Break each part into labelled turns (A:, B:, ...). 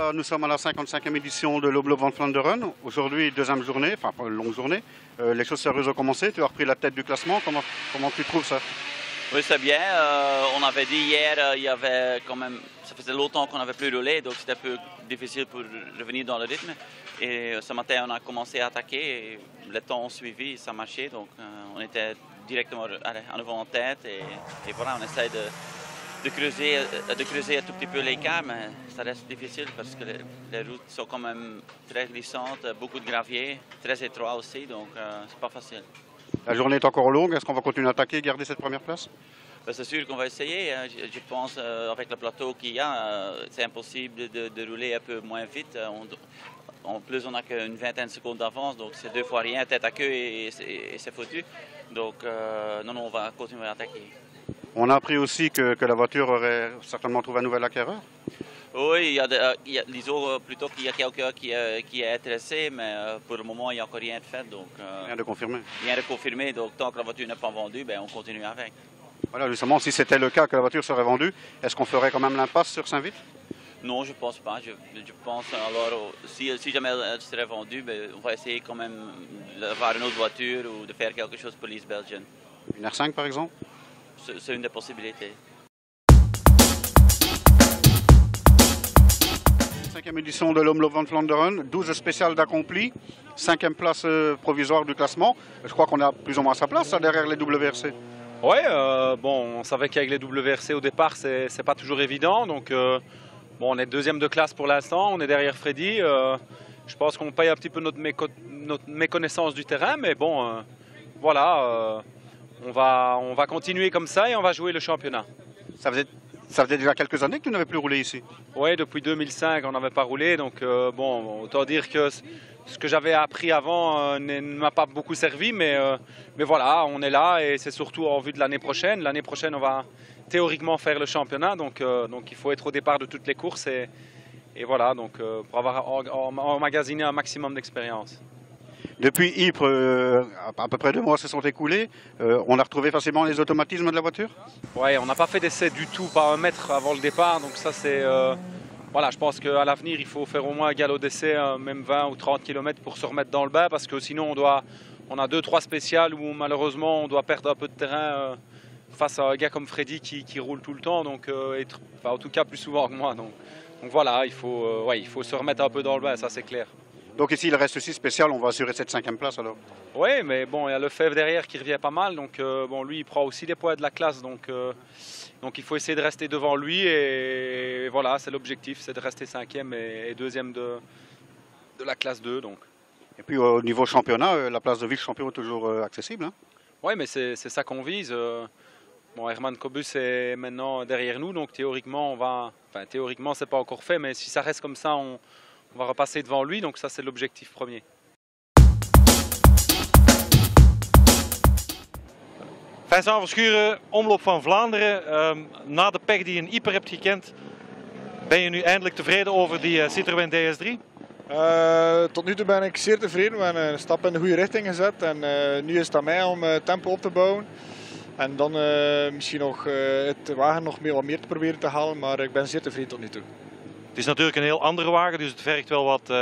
A: Voilà, nous sommes à la 55e édition de l'Omloop van Vlaanderen. Aujourd'hui, deuxième journée, enfin pas une longue journée. Les choses sérieuses ont commencé. Tu as repris la tête du classement. Comment tu trouves ça?
B: Oui, c'est bien. On avait dit hier, il y avait quand même, ça faisait longtemps qu'on n'avait plus roulé, donc c'était un peu difficile pour revenir dans le rythme. Et ce matin, on a commencé à attaquer et les temps ont suivi, ça marchait. Donc on était directement en avant en tête et voilà, on essaie de creuser un tout petit peu l'écart, mais ça reste difficile parce que les routes sont quand même très glissantes, beaucoup de gravier, très étroit aussi, donc c'est pas facile.
A: La journée est encore longue. Est-ce qu'on va continuer à attaquer et garder cette première place?
B: C'est sûr qu'on va essayer. Je pense avec le plateau qu'il y a, c'est impossible de rouler un peu moins vite. En plus, on n'a qu'une vingtaine de secondes d'avance, donc c'est deux fois rien, tête à queue et c'est foutu. Donc non, on va continuer à attaquer.
A: On a appris aussi que la voiture aurait certainement trouvé un nouvel acquéreur.
B: Oui, disons plutôt qu'il y a quelqu'un qui est intéressé, mais pour le moment, il n'y a encore rien de fait. Donc,
A: Rien de confirmé.
B: Rien de confirmé, donc tant que la voiture n'est pas vendue, ben, on continue avec.
A: Voilà, justement, si c'était le cas que la voiture serait vendue, est-ce qu'on ferait quand même l'impasse sur Saint-Vith?
B: Non, je ne pense pas. Je pense alors, si jamais elle serait vendue, ben, on va essayer quand même d'avoir une autre voiture ou de faire quelque chose pour l'East Belgian.
A: Une R5 par exemple?
B: C'est une des possibilités.
A: 5e édition de l'Omloop van Vlaanderen, 12 spéciales d'accomplis, 5e place provisoire du classement. Je crois qu'on est plus ou moins à sa place ça, derrière les WRC.
C: Ouais, bon, on savait qu'avec les WRC au départ, c'est pas toujours évident. Donc, bon, on est deuxième de classe pour l'instant, on est derrière Freddy. Je pense qu'on paye un petit peu notre méconnaissance du terrain, mais bon, voilà, on va continuer comme ça et on va jouer le championnat.
A: Ça faisait déjà quelques années que tu n'avais plus roulé ici?
C: Oui, depuis 2005, on n'avait pas roulé. Donc, bon, autant dire que ce que j'avais appris avant ne m'a pas beaucoup servi. Mais voilà, on est là et c'est surtout en vue de l'année prochaine. L'année prochaine, on va théoriquement faire le championnat. Donc il faut être au départ de toutes les courses. Et voilà, donc, pour avoir emmagasiné un maximum d'expérience.
A: Depuis Ypres, à peu près 2 mois se sont écoulés. On a retrouvé facilement les automatismes de la voiture?
C: Oui, on n'a pas fait d'essai du tout, pas un mètre avant le départ. Donc ça, c'est... voilà, je pense qu'à l'avenir, il faut faire au moins un galop d'essai, même 20 ou 30 km pour se remettre dans le bain. Parce que sinon, on a 2-3 spéciales où malheureusement, on doit perdre un peu de terrain face à un gars comme Freddy qui roule tout le temps. Donc, en tout cas, plus souvent que moi. Donc voilà, il faut se remettre un peu dans le bain, ça c'est clair.
A: Donc ici, il reste 6 spéciales, on va assurer cette 5e place alors?
C: Oui, mais bon, il y a Lefebvre derrière qui revient pas mal, donc bon, lui il prend aussi des points de la classe, donc il faut essayer de rester devant lui et voilà, c'est l'objectif, c'est de rester 5e et 2e de la classe 2. Donc.
A: Et puis au niveau championnat, la place de vice-champion est toujours accessible, hein?
C: Oui, mais c'est ça qu'on vise. Bon, Herman Kobus est maintenant derrière nous, donc théoriquement, théoriquement c'est pas encore fait, mais si ça reste comme ça, on va repasser devant lui, donc ça c'est l'objectif premier.
D: Vincent Verschuren, Omloop van Vlaanderen. Na de pech die je in Ypres hebt gekend, ben je nu eindelijk tevreden over die Citroën DS3?
E: Tot nu toe ben ik zeer tevreden. We hebben een stap in de goede richting gezet. En nu is het aan mij om tempo op te bouwen. En dan misschien nog het wagen nog wat meer te proberen te halen. Maar ik ben zeer tevreden tot nu toe.
D: Het is natuurlijk een heel andere wagen, dus het vergt wel wat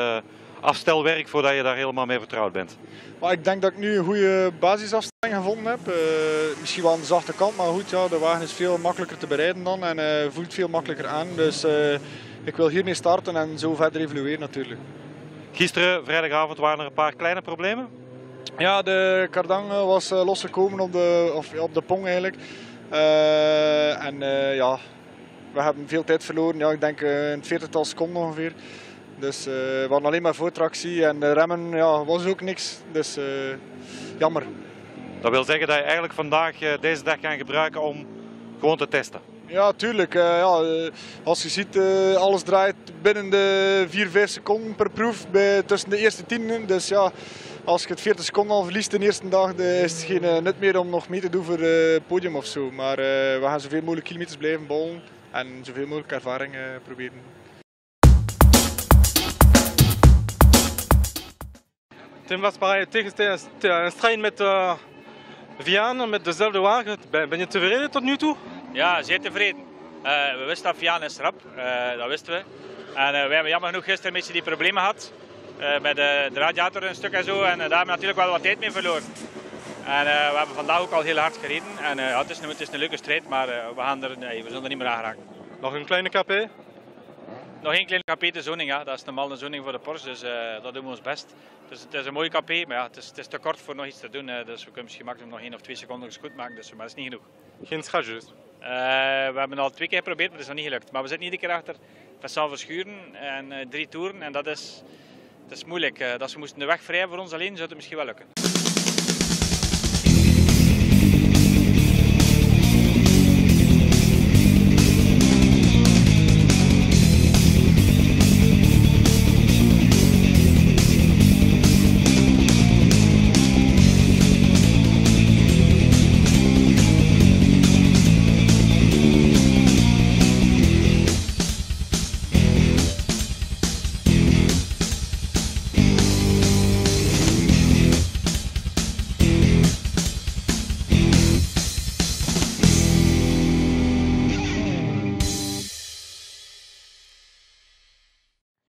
D: afstelwerk voordat je daar helemaal mee vertrouwd bent.
E: Maar ik denk dat ik nu een goede basisafstelling gevonden heb. Misschien wel aan de zachte kant, maar goed, ja, de wagen is veel makkelijker te bereiden dan en voelt veel makkelijker aan. Dus ik wil hiermee starten en zo verder evolueren natuurlijk.
D: Gisteren, vrijdagavond, waren er een paar kleine problemen?
E: Ja, de kardang was losgekomen op de pong eigenlijk. Ja, we hebben veel tijd verloren, ja, ik denk een 40-tal seconden ongeveer. Dus we hadden alleen maar voortractie en de remmen ja, was ook niks, dus jammer.
D: Dat wil zeggen dat je eigenlijk vandaag deze dag kan gebruiken om gewoon te testen?
E: Ja, tuurlijk. Als je ziet, alles draait binnen de 4-5 seconden per proef tussen de eerste 10. Dus ja, als je het 40 seconden al verliest de eerste dag, is het geen nut meer om nog mee te doen voor het podium of zo. Maar we gaan zoveel mogelijk kilometers blijven bollen en zoveel mogelijk ervaring proberen.
D: Tim was tegen een strijd met Vianen, met dezelfde wagen. Ben je tevreden tot nu toe?
F: Ja, zeer tevreden. We wisten dat Vianen is rap, dat wisten we. En we hebben jammer genoeg gisteren een beetje die problemen gehad. Met de radiator een stuk en zo. En daar hebben we natuurlijk wel wat tijd mee verloren. En we hebben vandaag ook al heel hard gereden. En ja, het is een leuke strijd, maar we zullen er niet meer aan geraken.
D: Nog een kleine KP?
F: Nog één kleine KP, de zoning. Ja. Dat is normaal een zoning voor de Porsche, dus dat doen we ons best. Dus het is een mooie KP, maar ja, het is te kort voor nog iets te doen. Dus we kunnen misschien makkelijk nog 1 of 2 seconden goed maken, dus, maar dat is niet genoeg.
D: Geen schadjes?
F: We hebben al 2 keer geprobeerd, maar dat is nog niet gelukt. Maar we zitten iedere keer achter Vincent Verschuren en 3 toeren en dat is moeilijk. Als we moesten de weg vrij voor ons alleen, zou het misschien wel lukken.